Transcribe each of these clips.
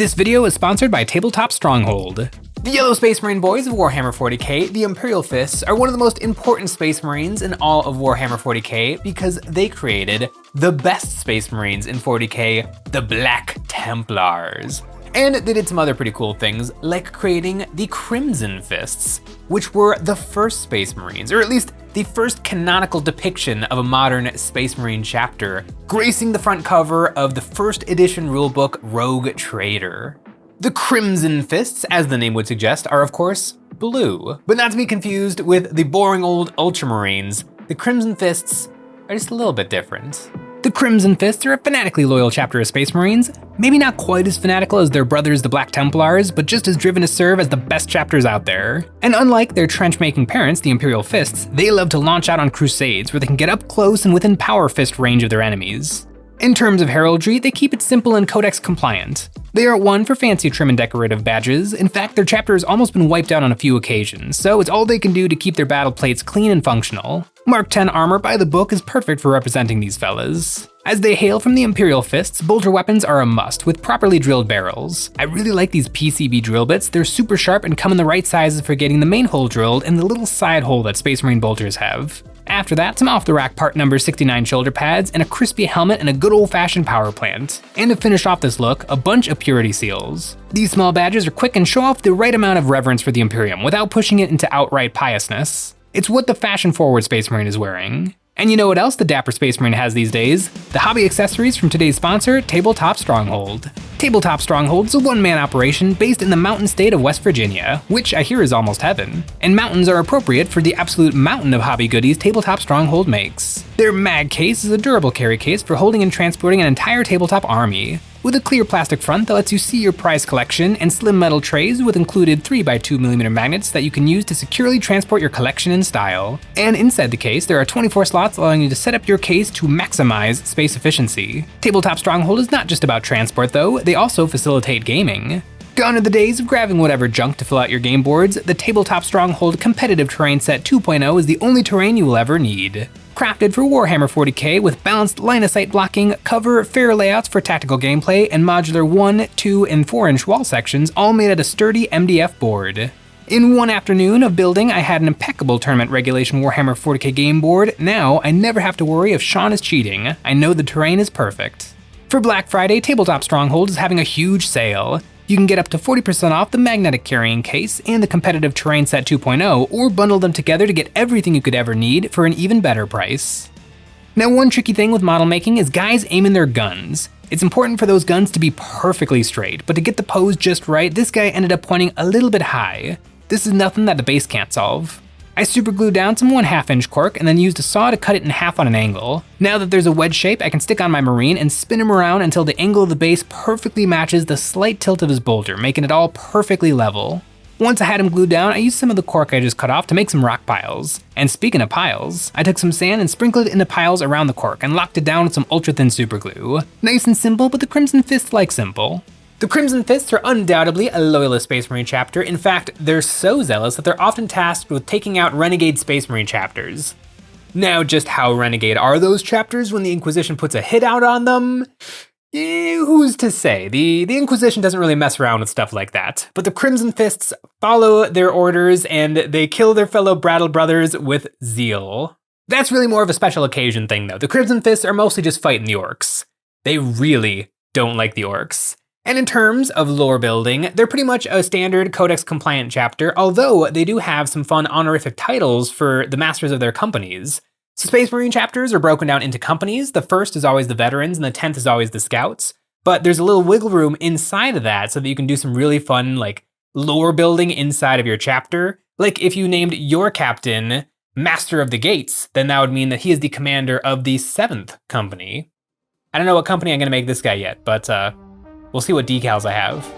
This video is sponsored by Tabletop Stronghold. The Yellow Space Marine boys of Warhammer 40k, the Imperial Fists, are one of the most important Space Marines in all of Warhammer 40k because they created the best Space Marines in 40k, the Black Templars. And they did some other pretty cool things, like creating the Crimson Fists, which were the first Space Marines, or at least the first canonical depiction of a modern Space Marine chapter, gracing the front cover of the first edition rulebook Rogue Trader. The Crimson Fists, as the name would suggest, are of course blue, but not to be confused with the boring old Ultramarines. The Crimson Fists are just a little bit different. The Crimson Fists are a fanatically loyal chapter of Space Marines, maybe not quite as fanatical as their brothers the Black Templars, but just as driven to serve as the best chapters out there. And unlike their trench-making parents, the Imperial Fists, they love to launch out on crusades where they can get up close and within power fist range of their enemies. In terms of heraldry, they keep it simple and codex compliant. They aren't one for fancy trim and decorative badges. In fact, their chapter has almost been wiped out on a few occasions, so it's all they can do to keep their battle plates clean and functional. Mark 10 armor by the book is perfect for representing these fellas. As they hail from the Imperial Fists, bolter weapons are a must with properly drilled barrels. I really like these PCB drill bits. They're super sharp and come in the right sizes for getting the main hole drilled and the little side hole that Space Marine bolters have. After that, some off-the-rack part number 69 shoulder pads and a crispy helmet and a good old-fashioned power plant. And to finish off this look, a bunch of purity seals. These small badges are quick and show off the right amount of reverence for the Imperium without pushing it into outright piousness. It's what the fashion-forward Space Marine is wearing. And you know what else the dapper Space Marine has these days? The hobby accessories from today's sponsor, Tabletop Stronghold. Tabletop Stronghold is a one-man operation based in the mountain state of West Virginia, which I hear is almost heaven. And mountains are appropriate for the absolute mountain of hobby goodies Tabletop Stronghold makes. Their mag case is a durable carry case for holding and transporting an entire tabletop army. With a clear plastic front that lets you see your prize collection, and slim metal trays with included 3x2mm magnets that you can use to securely transport your collection in style. And inside the case, there are 24 slots allowing you to set up your case to maximize space efficiency. Tabletop Stronghold is not just about transport though, they also facilitate gaming. Gone are the days of grabbing whatever junk to fill out your game boards. The Tabletop Stronghold Competitive Terrain Set 2.0 is the only terrain you will ever need. Crafted for Warhammer 40k with balanced line-of-sight blocking, cover, fair layouts for tactical gameplay, and modular 1, 2, and 4-inch wall sections all made at a sturdy MDF board. In one afternoon of building, I had an impeccable tournament regulation Warhammer 40k game board. Now, I never have to worry if Sean is cheating. I know the terrain is perfect. For Black Friday, Tabletop Stronghold is having a huge sale. You can get up to 40% off the magnetic carrying case and the competitive terrain set 2.0, or bundle them together to get everything you could ever need for an even better price. Now, one tricky thing with model making is guys aiming their guns. It's important for those guns to be perfectly straight, but to get the pose just right, this guy ended up pointing a little bit high. This is nothing that the base can't solve. I super glued down some 1/2-inch cork and then used a saw to cut it in half on an angle. Now that there's a wedge shape, I can stick on my Marine and spin him around until the angle of the base perfectly matches the slight tilt of his bolter, making it all perfectly level. Once I had him glued down, I used some of the cork I just cut off to make some rock piles. And speaking of piles, I took some sand and sprinkled it into piles around the cork and locked it down with some ultra-thin super glue. Nice and simple, but the Crimson Fists like simple. The Crimson Fists are undoubtedly a loyalist Space Marine chapter. In fact, they're so zealous that they're often tasked with taking out renegade Space Marine chapters. Now, just how renegade are those chapters when the Inquisition puts a hit out on them? Who's to say? The Inquisition doesn't really mess around with stuff like that. But the Crimson Fists follow their orders and they kill their fellow Brattle brothers with zeal. That's really more of a special occasion thing though. The Crimson Fists are mostly just fighting the orcs. They really don't like the orcs. And in terms of lore building, they're pretty much a standard codex compliant chapter, although they do have some fun honorific titles for the masters of their companies. So Space Marine chapters are broken down into companies. The first is always the veterans and the 10th is always the scouts. But there's a little wiggle room inside of that so that you can do some really fun like lore building inside of your chapter. Like if you named your captain Master of the Gates, then that would mean that he is the commander of the 7th company. I don't know what company I'm gonna make this guy yet, but we'll see what decals I have.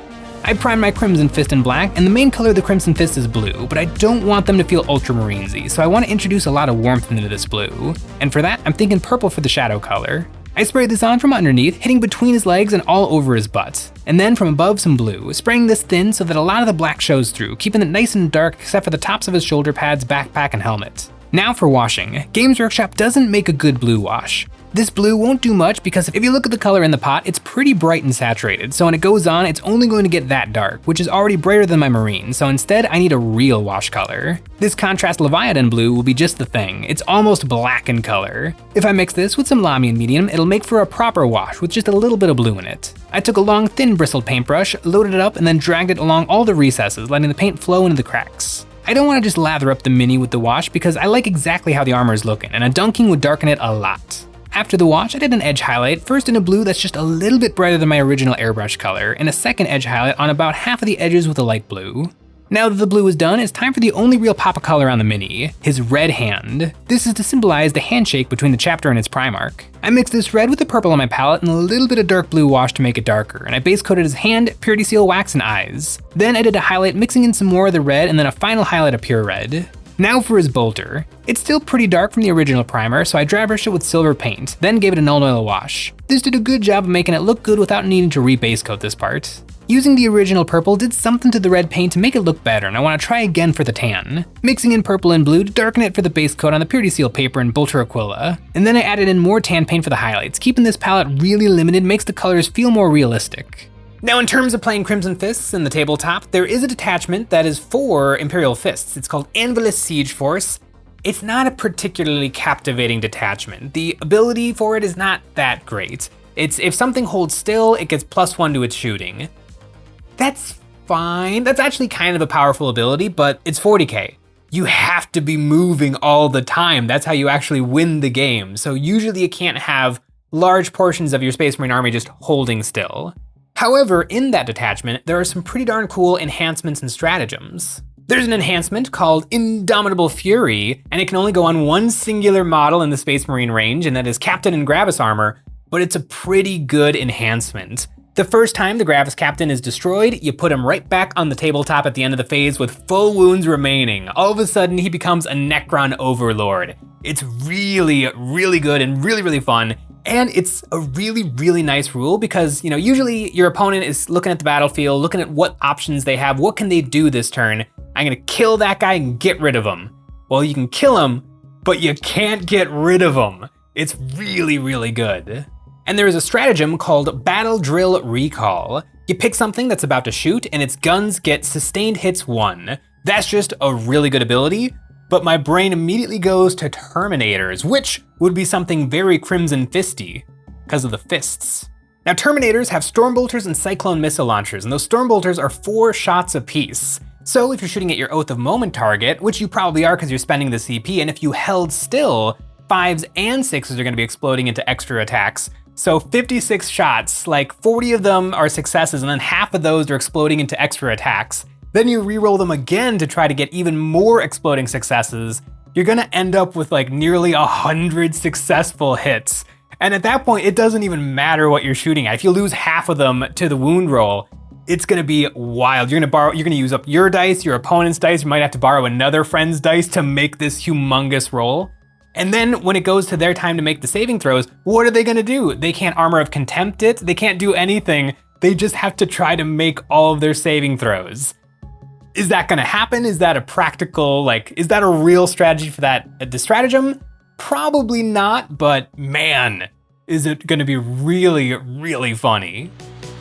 I primed my Crimson Fist in black, and the main color of the Crimson Fist is blue, but I don't want them to feel ultramarine-y, so I want to introduce a lot of warmth into this blue. And for that, I'm thinking purple for the shadow color. I sprayed this on from underneath, hitting between his legs and all over his butt. And then from above some blue, spraying this thin so that a lot of the black shows through, keeping it nice and dark except for the tops of his shoulder pads, backpack, and helmet. Now for washing. Games Workshop doesn't make a good blue wash. This blue won't do much because if you look at the color in the pot, it's pretty bright and saturated, so when it goes on, it's only going to get that dark, which is already brighter than my marine, so instead I need a real wash color. This contrast Leviathan blue will be just the thing. It's almost black in color. If I mix this with some Lamian medium, it'll make for a proper wash with just a little bit of blue in it. I took a long, thin bristled paintbrush, loaded it up, and then dragged it along all the recesses, letting the paint flow into the cracks. I don't want to just lather up the mini with the wash because I like exactly how the armor is looking, and a dunking would darken it a lot. After the wash, I did an edge highlight, first in a blue that's just a little bit brighter than my original airbrush color, and a second edge highlight on about half of the edges with a light blue. Now that the blue is done, it's time for the only real pop of color on the mini, his red hand. This is to symbolize the handshake between the chapter and its Primarch. I mixed this red with the purple on my palette and a little bit of dark blue wash to make it darker, and I base coated his hand, Purity Seal wax, and eyes. Then I did a highlight mixing in some more of the red and then a final highlight of pure red. Now for his bolter. It's still pretty dark from the original primer, so I dry brushed it with silver paint, then gave it a null oil wash. This did a good job of making it look good without needing to re-base coat this part. Using the original purple did something to the red paint to make it look better, and I want to try again for the tan. Mixing in purple and blue to darken it for the base coat on the Purity Seal paper and Bolter Aquila. And then I added in more tan paint for the highlights. Keeping this palette really limited makes the colors feel more realistic. Now in terms of playing Crimson Fists in the tabletop, there is a detachment that is for Imperial Fists. It's called Anvilus Siege Force. It's not a particularly captivating detachment. The ability for it is not that great. It's if something holds still, it gets +1 to its shooting. That's fine. That's actually kind of a powerful ability, but it's 40k. You have to be moving all the time. That's how you actually win the game. So usually you can't have large portions of your Space Marine army just holding still. However, in that detachment, there are some pretty darn cool enhancements and stratagems. There's an enhancement called Indomitable Fury, and it can only go on one singular model in the Space Marine range, and that is Captain and Gravis armor, but it's a pretty good enhancement. The first time the Gravis Captain is destroyed, you put him right back on the tabletop at the end of the phase with full wounds remaining. All of a sudden, he becomes a Necron Overlord. It's really, really good and really, really fun. And it's a really, really nice rule because, usually your opponent is looking at the battlefield, looking at what options they have, what can they do this turn? I'm gonna kill that guy and get rid of him. Well, you can kill him, but you can't get rid of him. It's really, really good. And there is a stratagem called Battle Drill Recall. You pick something that's about to shoot and its guns get sustained hits 1. That's just a really good ability. But my brain immediately goes to Terminators, which would be something very Crimson Fisty, because of the fists. Now Terminators have Stormbolters and Cyclone Missile Launchers, and those Stormbolters are 4 shots apiece. So if you're shooting at your Oath of Moment target, which you probably are because you're spending the CP, and if you held still, 5s and 6s are gonna be exploding into extra attacks. So 56 shots, like 40 of them are successes, and then half of those are exploding into extra attacks. Then you re-roll them again to try to get even more exploding successes. You're gonna end up with like nearly 100 successful hits. And at that point, it doesn't even matter what you're shooting at. If you lose half of them to the wound roll, it's gonna be wild. You're gonna use up your dice, your opponent's dice, you might have to borrow another friend's dice to make this humongous roll. And then when it goes to their time to make the saving throws, what are they gonna do? They can't Armor of Contempt it, they can't do anything. They just have to try to make all of their saving throws. Is that gonna happen? Is that a practical, is that a real strategy for the stratagem? Probably not, but man, is it gonna be really, really funny.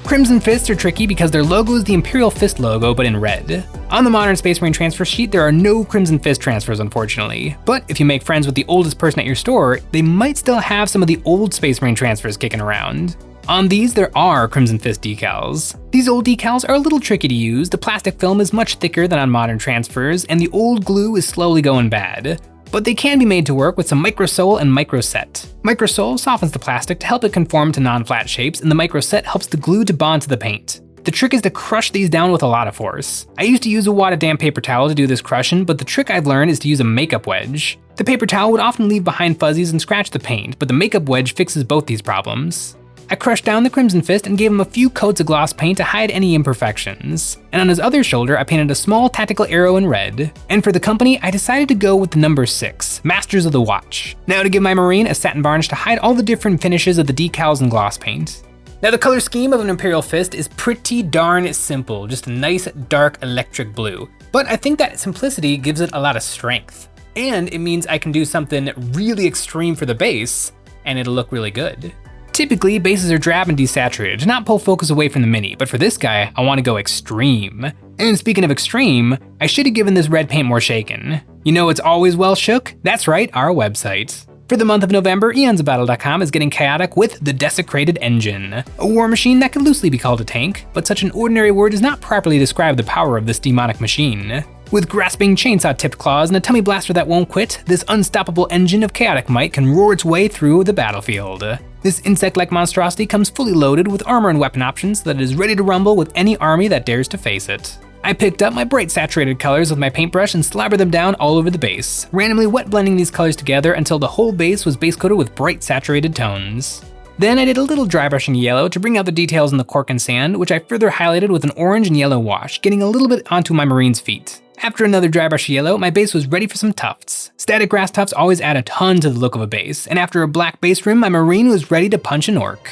Crimson Fists are tricky because their logo is the Imperial Fist logo, but in red. On the modern Space Marine transfer sheet, there are no Crimson Fist transfers, unfortunately. But if you make friends with the oldest person at your store, they might still have some of the old Space Marine transfers kicking around. On these, there are Crimson Fist decals. These old decals are a little tricky to use. The plastic film is much thicker than on modern transfers, and the old glue is slowly going bad. But they can be made to work with some microsole and microset. Microsole softens the plastic to help it conform to non-flat shapes, and the microset helps the glue to bond to the paint. The trick is to crush these down with a lot of force. I used to use a wad of damp paper towel to do this crushing, but the trick I've learned is to use a makeup wedge. The paper towel would often leave behind fuzzies and scratch the paint, but the makeup wedge fixes both these problems. I crushed down the Crimson Fist and gave him a few coats of gloss paint to hide any imperfections. And on his other shoulder, I painted a small tactical arrow in red. And for the company, I decided to go with the number 6, Masters of the Watch. Now to give my Marine a satin varnish to hide all the different finishes of the decals and gloss paint. Now the color scheme of an Imperial Fist is pretty darn simple, just a nice dark electric blue. But I think that simplicity gives it a lot of strength. And it means I can do something really extreme for the base, and it'll look really good. Typically, bases are drab and desaturated to not pull focus away from the mini, but for this guy, I want to go extreme. And speaking of extreme, I should have given this red paint more shaken. You know it's always well shook? That's right, our website. For the month of November, EonsOfBattle.com is getting chaotic with the Desecrated Engine, a war machine that could loosely be called a tank, but such an ordinary word does not properly describe the power of this demonic machine. With grasping chainsaw-tipped claws and a tummy blaster that won't quit, this unstoppable engine of chaotic might can roar its way through the battlefield. This insect-like monstrosity comes fully loaded with armor and weapon options so that it is ready to rumble with any army that dares to face it. I picked up my bright saturated colors with my paintbrush and slobbered them down all over the base, randomly wet blending these colors together until the whole base was base coated with bright saturated tones. Then I did a little dry brushing yellow to bring out the details in the cork and sand, which I further highlighted with an orange and yellow wash, getting a little bit onto my marine's feet. After another dry brush yellow, my base was ready for some tufts. Static grass tufts always add a ton to the look of a base, and after a black base rim, my marine was ready to punch an orc.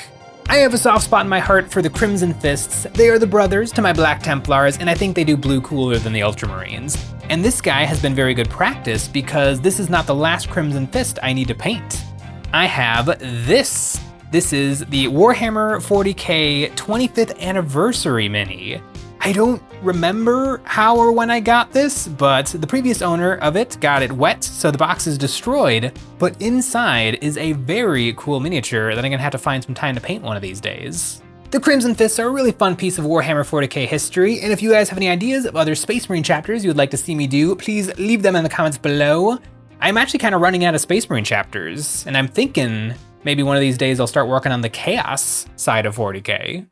I have a soft spot in my heart for the Crimson Fists. They are the brothers to my Black Templars, and I think they do blue cooler than the Ultramarines. And this guy has been very good practice because this is not the last Crimson Fist I need to paint. I have this. This is the Warhammer 40k 25th anniversary mini. I don't remember how or when I got this, but the previous owner of it got it wet, so the box is destroyed, but inside is a very cool miniature that I'm gonna have to find some time to paint one of these days. The Crimson Fists are a really fun piece of Warhammer 40k history, and if you guys have any ideas of other Space Marine chapters you would like to see me do, please leave them in the comments below. I'm actually kind of running out of Space Marine chapters, and I'm thinking maybe one of these days I'll start working on the Chaos side of 40k.